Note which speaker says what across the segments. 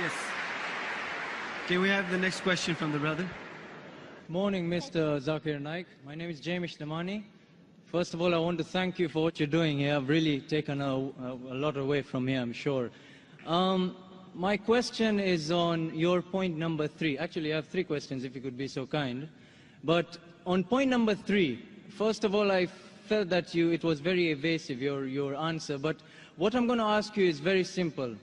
Speaker 1: Yes. Can we have the next question from the brother?
Speaker 2: Morning, Mr. Zakir Naik. My name is James Damani. First of all, I want to thank you for what you're doing here. I've really taken a lot away from here, I'm sure. My question is on your point number 3. Actually, I have 3 questions, if you could be so kind. But on point number 3, first of all, I felt that it was very evasive, your answer. But what I'm going to ask you is very simple.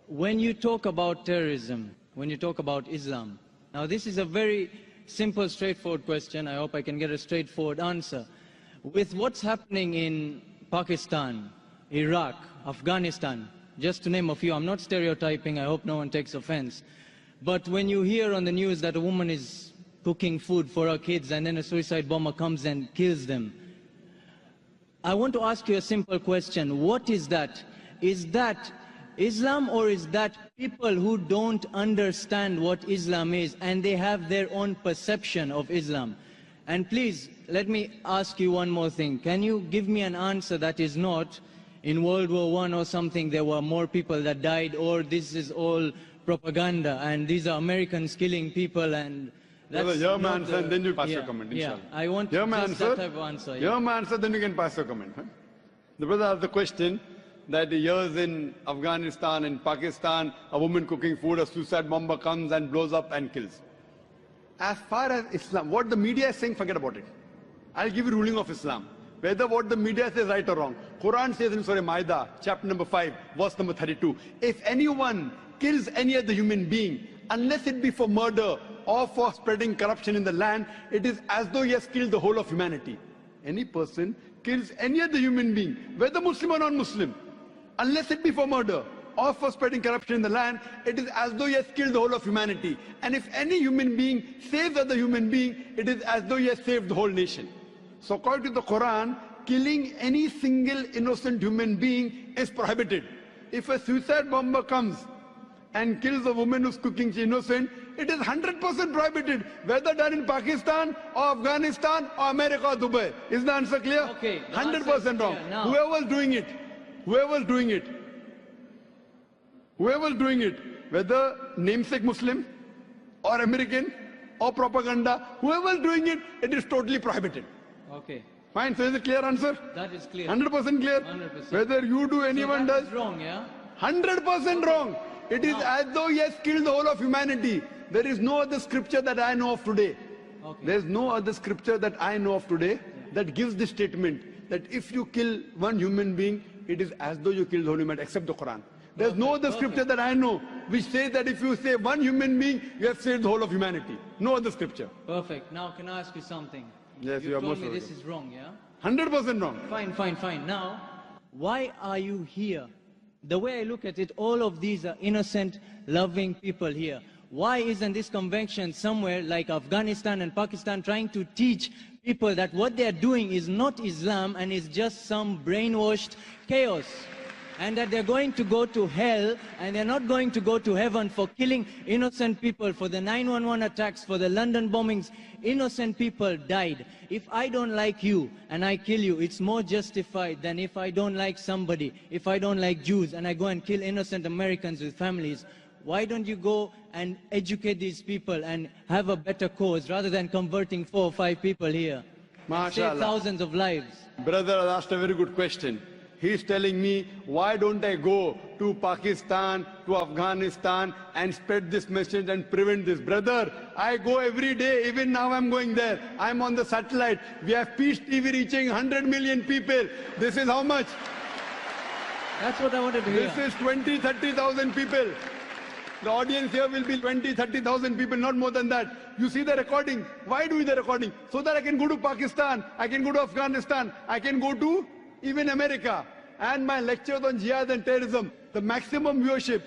Speaker 2: When you talk about terrorism, when you talk about Islam, now this is a very simple, straightforward question. I hope I can get a straightforward answer. With what's happening in Pakistan, Iraq, Afghanistan, just to name a few, I'm not stereotyping, I hope no one takes offense. But when you hear on the news that a woman is cooking food for her kids and then a suicide bomber comes and kills them, I want to ask you a simple question. What is that? Is that Islam, or is that people who don't understand what Islam is and they have their own perception of Islam? And please, let me ask you one more thing. Can you give me an answer that is not in World War I or something there were more people that died, or this is all propaganda and these are Americans killing people and that's
Speaker 3: hear my answer and then you pass your comment, inshallah.
Speaker 2: Yeah, I want just that type of answer.
Speaker 3: Hear my answer, then you can pass your comment. Huh? The brother asked the question that years in Afghanistan and Pakistan, a woman cooking food, a suicide bomber comes and blows up and kills. As far as Islam, what the media is saying, forget about it. I'll give you ruling of Islam. Whether what the media says right or wrong. Quran says in Surah Ma'idah, chapter number 5, verse number 32, if anyone kills any other human being, unless it be for murder or for spreading corruption in the land, it is as though he has killed the whole of humanity. Any person kills any other human being, whether Muslim or non-Muslim, unless it be for murder or for spreading corruption in the land, it is as though he has killed the whole of humanity. And if any human being saves other human being, it is as though he has saved the whole nation. So according to the Quran, killing any single innocent human being is prohibited. If a suicide bomber comes and kills a woman who's cooking, she's innocent, it is 100% prohibited, whether done in Pakistan or Afghanistan or America or Dubai. Is the answer clear?
Speaker 2: Okay.
Speaker 3: 100% wrong. Whoever's doing it, whether namesake Muslim or American or propaganda, whoever's doing it, it is totally prohibited.
Speaker 2: Okay.
Speaker 3: Fine, so is it clear answer?
Speaker 2: That is clear.
Speaker 3: 100% clear?
Speaker 2: 100%.
Speaker 3: Whether you do, anyone
Speaker 2: so
Speaker 3: does.
Speaker 2: Wrong, yeah?
Speaker 3: 100% wrong. It is as though he has killed the whole of humanity. There is no other scripture that I know of today.
Speaker 2: Okay.
Speaker 3: There is no other scripture that I know of today that gives this statement that if you kill one human being, it is as though you killed the whole humanity, except the Quran. There is no other scripture that I know which says that if you save one human being, you have saved the whole of humanity. No other scripture.
Speaker 2: Perfect. Now, can I ask you something?
Speaker 3: Yes,
Speaker 2: you told me this is wrong, yeah?
Speaker 3: 100% wrong.
Speaker 2: Fine. Now, why are you here? The way I look at it, all of these are innocent, loving people here. Why isn't this convention somewhere like Afghanistan and Pakistan trying to teach people that what they are doing is not Islam and is just some brainwashed chaos? And that they're going to go to hell and they're not going to go to heaven for killing innocent people, for the 911 attacks, for the London bombings. Innocent people died. If I don't like you and I kill you, it's more justified than if I don't like somebody, if I don't like Jews and I go and kill innocent Americans with families. Why don't you go and educate these people and have a better cause rather than converting 4 or 5 people here? Save thousands of lives.
Speaker 3: Brother asked a very good question. He's telling me, why don't I go to Pakistan, to Afghanistan and spread this message and prevent this? Brother, I go every day, even now I'm going there. I'm on the satellite. We have Peace TV reaching 100 million people. This is how much?
Speaker 2: That's what I wanted to hear.
Speaker 3: This is 20,000-30,000 people. The audience here will be 20,000-30,000 people, not more than that. You see the recording. Why do the recording? So that I can go to Pakistan, I can go to Afghanistan, I can go to even America. And my lectures on jihad and terrorism, the maximum viewership,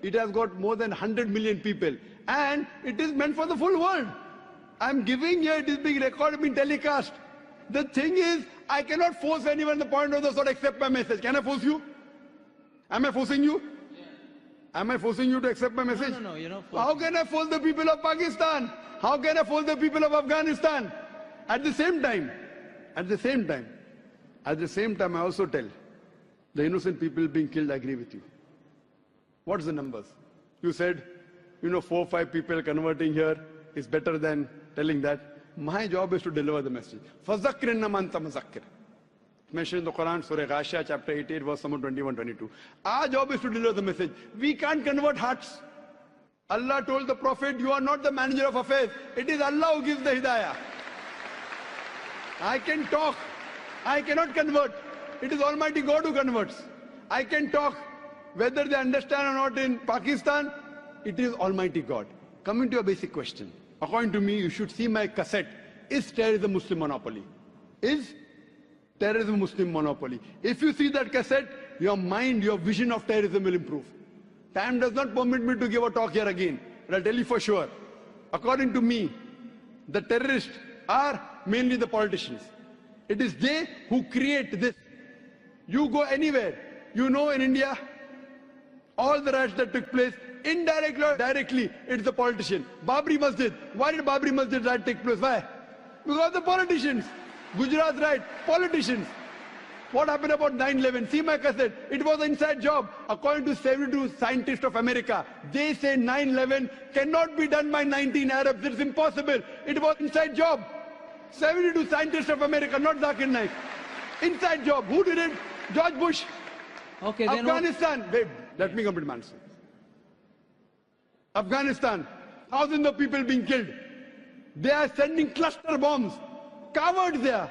Speaker 3: it has got more than 100 million people. And it is meant for the full world. I'm giving here, it is being recorded, being telecast. The thing is, I cannot force anyone in the point of the sort accept my message. Can I force you? Am I forcing you? Yeah. Am I forcing you to accept my message?
Speaker 2: No, you're not forcing.
Speaker 3: How can I force the people of Pakistan? How can I force the people of Afghanistan? At the same time, I also tell the innocent people being killed, I agree with you. What's the numbers? You said, 4 or 5 people converting here is better than telling that. My job is to deliver the message. فَذَكِّرْ إِنَّمَا أَنْتَ مُذَكِّرٌ. Mentioned in the Quran, Surah Ghashiyah, chapter 88, verse number 21-22. Our job is to deliver the message. We can't convert hearts. Allah told the Prophet, you are not the manager of affairs. It is Allah who gives the hidayah. I can talk. I cannot convert. It is Almighty God who converts. I can talk. Whether they understand or not in Pakistan, it is Almighty God. Coming to a basic question. According to me, you should see my cassette. Is terrorism Muslim monopoly? Is terrorism Muslim monopoly? If you see that cassette, your mind, your vision of terrorism will improve. Time does not permit me to give a talk here again, but I'll tell you for sure. According to me, the terrorists are mainly the politicians. It is they who create this. You go anywhere, in India, all the riots that took place, indirectly or directly, it's the politician. Babri Masjid. Why did Babri Masjid riot take place? Why? Because the politicians. Gujarat riot, politicians. What happened about 9/11? See my cassette. It was an inside job. According to 72 scientists of America, they say 9/11 cannot be done by 19 Arabs. It's impossible. It was inside job. 72 scientists of America, not Zaakir Naik. Inside job. Who did it? George Bush.
Speaker 2: Okay,
Speaker 3: Afghanistan. Wait, let me complete my answer. Afghanistan. Thousands of people being killed. They are sending cluster bombs. Cowards there.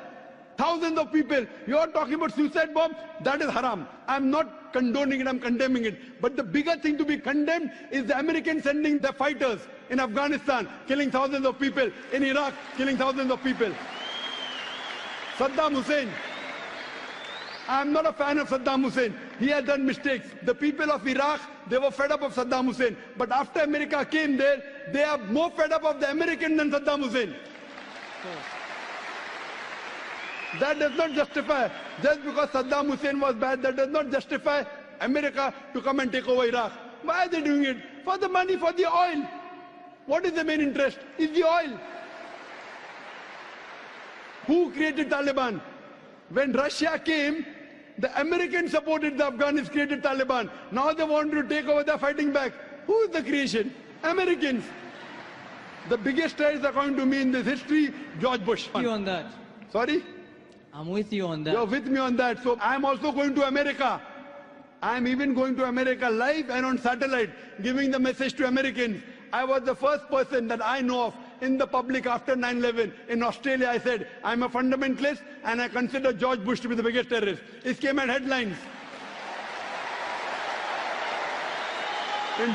Speaker 3: Thousands of people. You are talking about suicide bomb? That is haram. I'm not condoning it, I'm condemning it. But the bigger thing to be condemned is the Americans sending their fighters in Afghanistan, killing thousands of people. In Iraq, killing thousands of people. Saddam Hussein. I'm not a fan of Saddam Hussein. He has done mistakes. The people of Iraq, they were fed up of Saddam Hussein. But after America came there, they are more fed up of the Americans than Saddam Hussein. That does not justify, just because Saddam Hussein was bad, that does not justify America to come and take over Iraq. Why are they doing it? For the money, for the oil. What is the main interest? Is the oil. Who created Taliban? When Russia came, the Americans supported the Afghans, created Taliban. Now they want to take over, they're fighting back. Who is the creation? Americans. The biggest terrorist, according to me, in this history, George Bush.
Speaker 2: You on that?
Speaker 3: Sorry?
Speaker 2: I'm with you on that.
Speaker 3: You're with me on that. So I'm also going to America. I'm even going to America live and on satellite, giving the message to Americans. I was the first person that I know of in the public after 9/11. In Australia, I said, I'm a fundamentalist and I consider George Bush to be the biggest terrorist. It came at headlines. In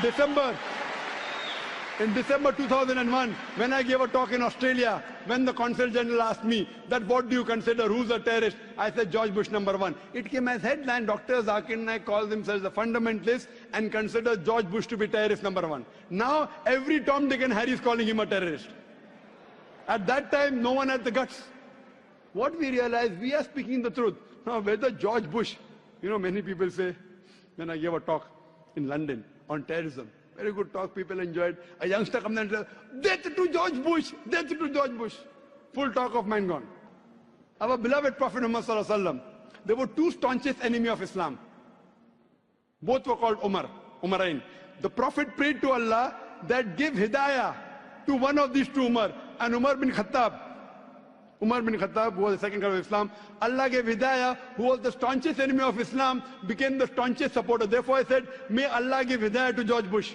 Speaker 3: December 2001, when I gave a talk in Australia, when the Consul General asked me that what do you consider, who's a terrorist? I said George Bush #1. It came as headline, Dr. Zaakir Naik calls himself a fundamentalist and considers George Bush to be terrorist #1. Now every Tom, Dick and Harry is calling him a terrorist. At that time, no one had the guts. What we realized, we are speaking the truth. Now whether George Bush, many people say, when I gave a talk in London on terrorism, very good talk, people enjoyed. A youngster comes and says, death to George Bush, death to George Bush. Full talk of mine gone. Our beloved Prophet Muhammad Sallallahu Alaihi Wasallam, there were two staunchest enemies of Islam. Both were called Umarain. The Prophet prayed to Allah that give hidayah to one of these two Umar, and Umar bin Khattab, who was the second caliph of Islam, Allah gave hidayah, who was the staunchest enemy of Islam, became the staunchest supporter. Therefore I said, may Allah give hidayah to George Bush.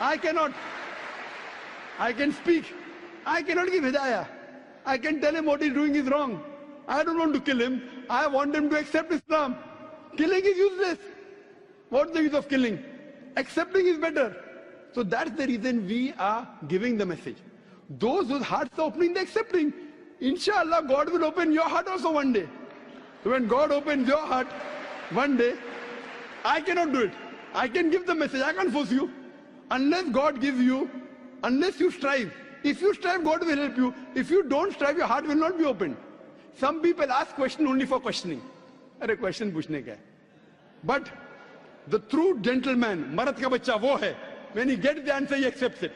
Speaker 3: I cannot. I can speak. I cannot give hidayah. I can tell him what he's doing is wrong. I don't want to kill him. I want him to accept Islam. Killing is useless. What's the use of killing? Accepting is better. So that's the reason we are giving the message. Those whose hearts are opening, they're accepting. Inshallah, God will open your heart also one day. So when God opens your heart one day, I cannot do it. I can give the message, I can't force you. Unless God gives you, unless you strive. If you strive, God will help you. If you don't strive, your heart will not be opened. Some people ask questions only for questioning. A question pushne ka hai. But the true gentleman, Marat ka bachcha wo hai, when he gets the answer, he accepts it.